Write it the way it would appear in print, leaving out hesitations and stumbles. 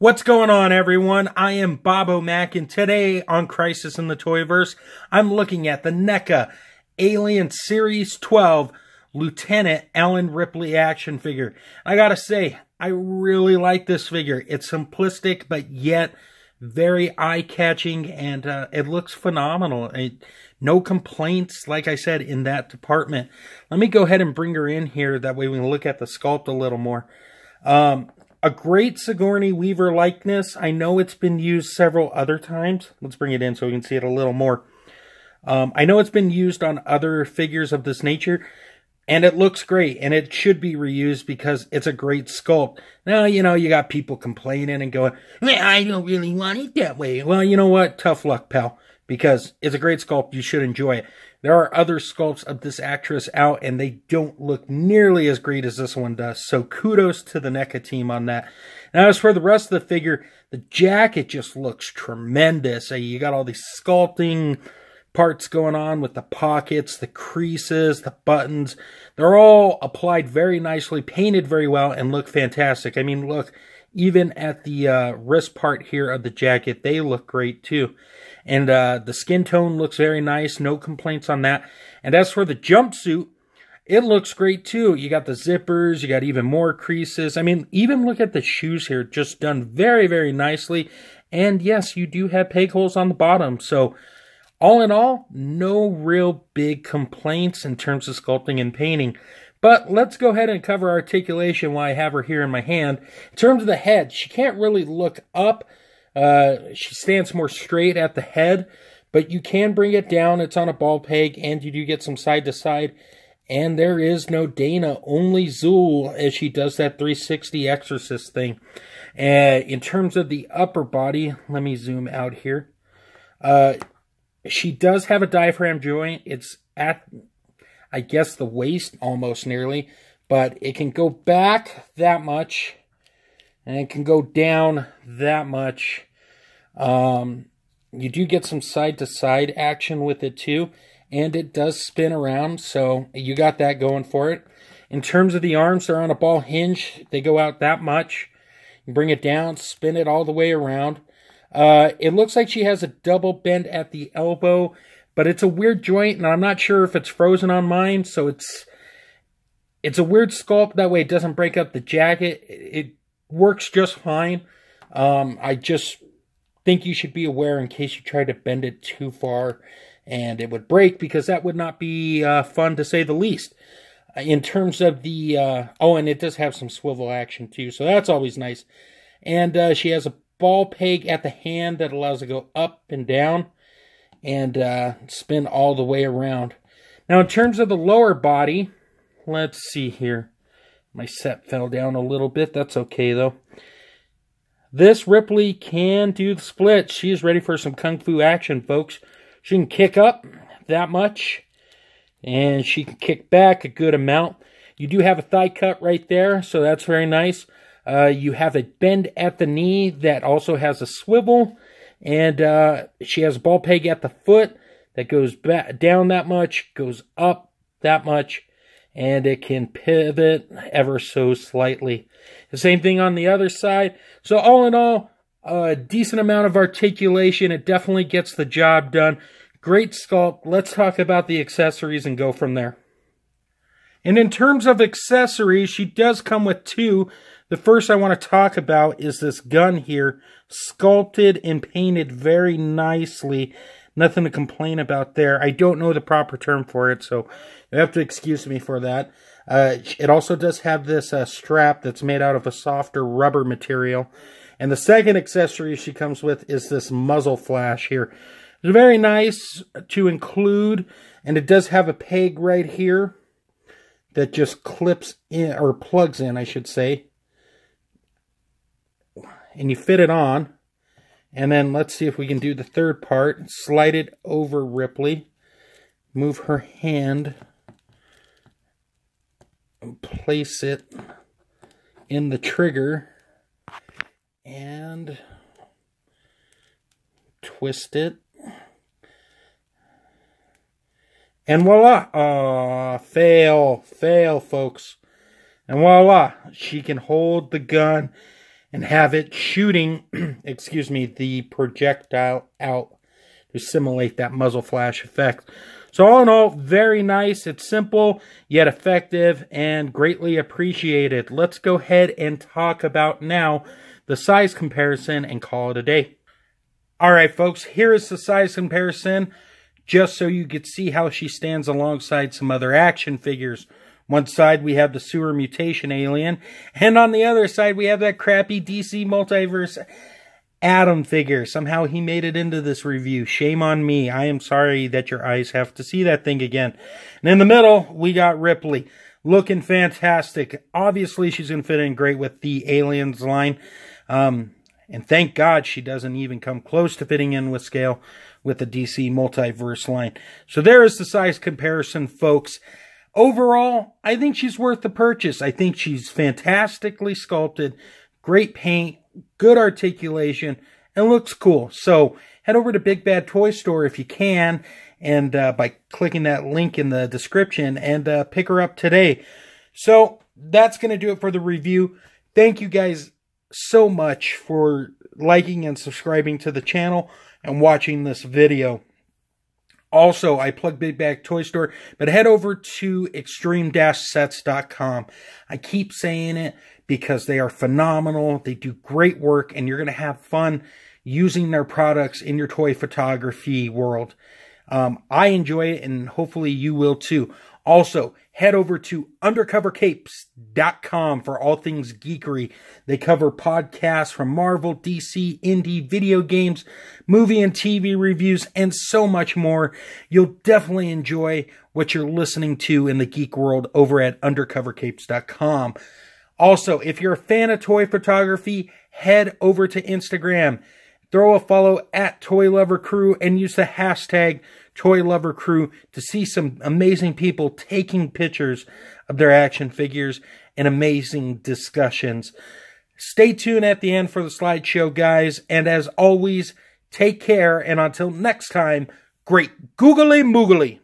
What's going on, everyone? I am Bobo Mac, and today on Crisis in the Toyverse, I'm looking at the Neca Alien Series 12 Lieutenant Ellen Ripley action figure. I gotta say, I really like this figure. It's simplistic, but yet very eye-catching, and it looks phenomenal. No complaints, like I said, in that department. Let me go ahead and bring her in here. That way we can look at the sculpt a little more. A great Sigourney Weaver likeness. I know it's been used several other times. Let's bring it in so we can see it a little more. I know it's been used on other figures of this nature, and it looks great, and it should be reused because it's a great sculpt. Now, you know, you got people complaining and going, well, I don't really want it that way. Well, you know what? Tough luck, pal, because it's a great sculpt. You should enjoy it. There are other sculpts of this actress out, and they don't look nearly as great as this one does. So kudos to the Neca team on that. Now, as for the rest of the figure, the jacket just looks tremendous. You got all these sculpting parts going on with the pockets, the creases, the buttons. They're all applied very nicely, painted very well, and look fantastic. I mean, look, even at the wrist part here of the jacket, they look great too. And the skin tone looks very nice. No complaints on that. And as for the jumpsuit, it looks great too. You got the zippers. You got even more creases. I mean, even look at the shoes here. Just done very, very nicely. And yes, you do have peg holes on the bottom. So all in all, no real big complaints in terms of sculpting and painting. But let's go ahead and cover articulation while I have her here in my hand. In terms of the head, she can't really look up. She stands more straight at the head, but you can bring it down. It's on a ball peg, and you do get some side to side. And there is no Dana, only Zool, as she does that 360 exorcist thing. In terms of the upper body, let me zoom out here. She does have a diaphragm joint. It's at, I guess, the waist, almost nearly. But it can go back that much, and it can go down that much. You do get some side-to-side action with it too. And it does spin around, so you got that going for it. In terms of the arms, they're on a ball hinge. They go out that much. You bring it down, spin it all the way around. It looks like she has a double bend at the elbow, but it's a weird joint, and I'm not sure if it's frozen on mine, so it's a weird sculpt. That way it doesn't break up the jacket. It works just fine. I just think you should be aware in case you try to bend it too far and it would break, because that would not be fun, to say the least. In terms of the, oh, and it does have some swivel action too, so that's always nice. And she has a ball peg at the hand that allows it to go up and down and spin all the way around. Now, in terms of the lower body, let's see here. My set fell down a little bit. That's okay, though. This Ripley can do the split. She is ready for some kung fu action, folks. She can kick up that much, and she can kick back a good amount. You do have a thigh cut right there, so that's very nice. You have a bend at the knee that also has a swivel, and she has a ball peg at the foot that goes back down that much, goes up that much, and it can pivot ever so slightly. The same thing on the other side. So all in all, a decent amount of articulation. It definitely gets the job done. Great sculpt. Let's talk about the accessories and go from there. And in terms of accessories, she does come with two. The first I want to talk about is this gun here, sculpted and painted very nicely. Nothing to complain about there. I don't know the proper term for it, so you have to excuse me for that. It also does have this strap that's made out of a softer rubber material. And the second accessory she comes with is this muzzle flash here. It's very nice to include, and it does have a peg right here that just clips in, or plugs in, I should say. And you fit it on. And then let's see if we can do the third part. Slide it over Ripley. Move her hand. And place it in the trigger. And twist it. And voila! Fail, folks. And voila! She can hold the gun and have it shooting, excuse me, the projectile out to simulate that muzzle flash effect. So all in all, very nice. It's simple, yet effective, and greatly appreciated. Let's go ahead and talk about now the size comparison and call it a day. All right, folks, here is the size comparison, just so you could see how she stands alongside some other action figures. One side, we have the sewer mutation alien, and on the other side, we have that crappy DC Multiverse Atom figure. Somehow he made it into this review. Shame on me. I am sorry that your eyes have to see that thing again. And in the middle, we got Ripley. Looking fantastic. Obviously, she's going to fit in great with the Aliens line. And thank God she doesn't even come close to fitting in with scale with the DC Multiverse line. So there is the size comparison, folks. Overall, I think she's worth the purchase. I think she's fantastically sculpted. Great paint. Good articulation, and looks cool. So head over to Big Bad Toy Store if you can, and by clicking that link in the description, and pick her up today. So that's going to do it for the review. Thank you guys so much for liking and subscribing to the channel and watching this video. Also, I plug Big Bad Toy Store, but head over to extreme-sets.com. I keep saying it because they are phenomenal. They do great work, and you're going to have fun using their products in your toy photography world. I enjoy it, and hopefully you will too. Also, head over to undercovercapes.com for all things geekery. They cover podcasts from Marvel, DC, indie, video games, movie and TV reviews, and so much more. You'll definitely enjoy what you're listening to in the geek world over at undercovercapes.com. Also, if you're a fan of toy photography, head over to Instagram. Throw a follow at Toy Lover Crew and use the hashtag Toy Lover Crew to see some amazing people taking pictures of their action figures and amazing discussions. Stay tuned at the end for the slideshow, guys. And as always, take care. And until next time, great googly moogly.